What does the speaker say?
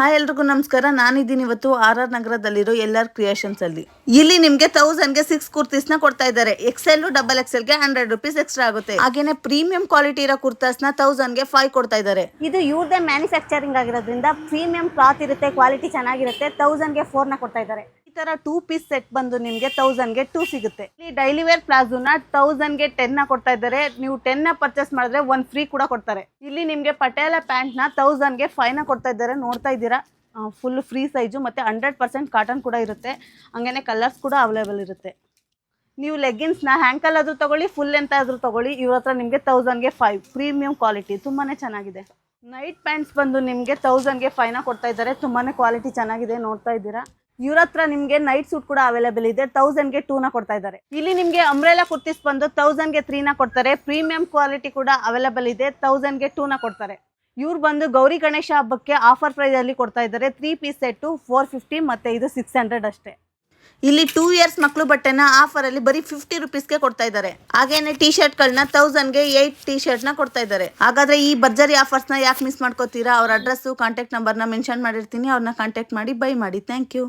Hi ಎಲ್ರಿಗೂ ನಮಸ್ಕಾರ. ನಾನಿದ್ದೀನಿ ಇವತ್ತು RR ನಗರದಲ್ಲಿರೋ LR ಕ್ರಿಯೇಷನ್ಸ್ ಅಲ್ಲಿ. ಇಲ್ಲಿ ನಿಮ್ಗೆ 1000ಗೆ 6 ಕುರ್ತೀಸ್ ನ ಕೊಡ್ತಾ ಇದ್ದಾರೆ. XL ಡಬಲ್ XL ಗೆ 100 ರೂಪೀಸ್ ಎಕ್ಸ್ಟ್ರಾ ಆಗುತ್ತೆ. ಹಾಗೇನೆ ಪ್ರೀಮಿಯಂ ಕ್ವಾಲಿಟಿ ಇರೋ ಕುರ್ತಾಸ್ ನ 1000ಗೆ 5 ಕೊಡ್ತಾ ಇದ್ದಾರೆ. ಇದು ಇವ್ರದೇ ಮ್ಯಾನುಫ್ಯಾಕ್ಚರಿಂಗ್ ಆಗಿರೋದ್ರಿಂದ ಪ್ರೀಮಿಯಂ ಕ್ಲಾತ್ ಇರುತ್ತೆ, ಕ್ವಾಲಿಟಿ ಚೆನ್ನಾಗಿರುತ್ತೆ. 1000ಗೆ 4 ನ ಕೊಡ್ತಾ ಇದ್ದಾರೆ. ಈ ತರ 2 ಪೀಸ್ ಸೆಟ್ ಬಂದು ನಿಮ್ಗೆ 1000ಗೆ 2 ಸಿಗುತ್ತೆ. ಇಲ್ಲಿ ಡೈಲಿ ವೇರ್ ಪ್ಲಾಜೋನ 1000ಗೆ 10 ನ ಕೊಡ್ತಾ ಇದ್ದಾರೆ. ನೀವು 10 ನ ಪರ್ಚೇಸ್ ಮಾಡಿದ್ರೆ 1 ಫ್ರೀ ಕೂಡ ಕೊಡ್ತಾರೆ. ಇಲ್ಲಿ ನಿಮ್ಗೆ ಪಟೇಲ ಪ್ಯಾಂಟ್ ನ 1000ಗೆ 5 ನ ಕೊಡ್ತಾ ಇದ್ದಾರೆ. ನೋಡ್ತಾ ಇದ್ದೀರಾ, ಫುಲ್ ಫ್ರೀ ಸೈಜು ಮತ್ತು 100% ಕಾಟನ್ ಕೂಡ ಇರುತ್ತೆ. ಹಂಗೇನೆ ಕಲರ್ಸ್ ಕೂಡ ಅವೈಲೇಬಲ್ ಇರುತ್ತೆ. ನೀವು ಲೆಗ್ಗಿನ್ಸ್ನ ಹ್ಯಾಂಕಲ್ ಆದರೂ ತೊಗೊಳ್ಳಿ, ಫುಲ್ ಎಂತ ಆದರೂ ತೊಗೊಳ್ಳಿ. ಇವ್ರ ಹತ್ರ ನಿಮಗೆ 1000ಗೆ 5 ಪ್ರೀಮಿಯಂ ಕ್ವಾಲಿಟಿ ತುಂಬಾ ಚೆನ್ನಾಗಿದೆ. ನೈಟ್ ಪ್ಯಾಂಟ್ಸ್ ಬಂದು ನಿಮಗೆ 1000ಗೆ 5 ನ ಕೊಡ್ತಾ ಇದ್ದಾರೆ. ತುಂಬಾ ಕ್ವಾಲಿಟಿ ಚೆನ್ನಾಗಿದೆ, ನೋಡ್ತಾ ಇದ್ದೀರಾ. ಇವ್ರ ಹತ್ರ ನಿಮಗೆ ನೈಟ್ ಸೂಟ್ ಕೂಡ ಅವೈಲೇಬಲ್ ಇದೆ. 1000ಗೆ 2 ನ ಕೊಡ್ತಾ ಇದ್ದಾರೆ. ಇಲ್ಲಿ ನಿಮಗೆ ಅಂಬ್ರೆಲಾ ಕುರ್ತೀಸ್ ಬಂದು 1000ಗೆ 3 ನ ಕೊಡ್ತಾರೆ. ಪ್ರೀಮಿಯಂ ಕ್ವಾಲಿಟಿ ಕೂಡ ಅವೈಲೇಬಲ್ ಇದೆ. 1000ಗೆ 2 ನ ಕೊಡ್ತಾರೆ. ಇವ್ರು ಬಂದು ಗೌರಿ ಗಣೇಶ ಹಬ್ಬಕ್ಕೆ ಆಫರ್ ಪ್ರೈಸ್ ಅಲ್ಲಿ ಕೊಡ್ತಾ ಇದ್ದಾರೆ. 3 ಪೀಸ್ ಸೆಟ್ಟು 450 ಮತ್ತೆ ಇದು 600 ಅಷ್ಟೇ. ಇಲ್ಲಿ 2 ಇಯರ್ಸ್ ಮಕ್ಕಳು ಬಟ್ಟೆನ ಆಫರ್ ಅಲ್ಲಿ ಬರೀ 50 ರೂಪೀಸ್ಗೆ ಕೊಡ್ತಾ ಇದ್ದಾರೆ. ಹಾಗೇನೆ ಟಿ ಶರ್ಟ್ಗಳನ್ನ 1000ಗೆ 8 ಟಿ ಶರ್ಟ್ ನ ಕೊಡ್ತಾ ಇದ್ದಾರೆ. ಹಾಗಾದ್ರೆ ಈ ಭರ್ಜರಿ ಆಫರ್ಸ್ ನ ಯಾಕೆ ಮಿಸ್ ಮಾಡ್ಕೋತೀರಾ? ಅವ್ರ ಅಡ್ರೆಸ್ ಕಾಂಟ್ಯಾಕ್ಟ್ ನಂಬರ್ನ ಮೆನ್ಷನ್ ಮಾಡಿರ್ತೀನಿ. ಅವ್ರನ್ನ ಕಾಂಟ್ಯಾಕ್ಟ್ ಮಾಡಿ ಬೈ ಮಾಡಿ. Thank you.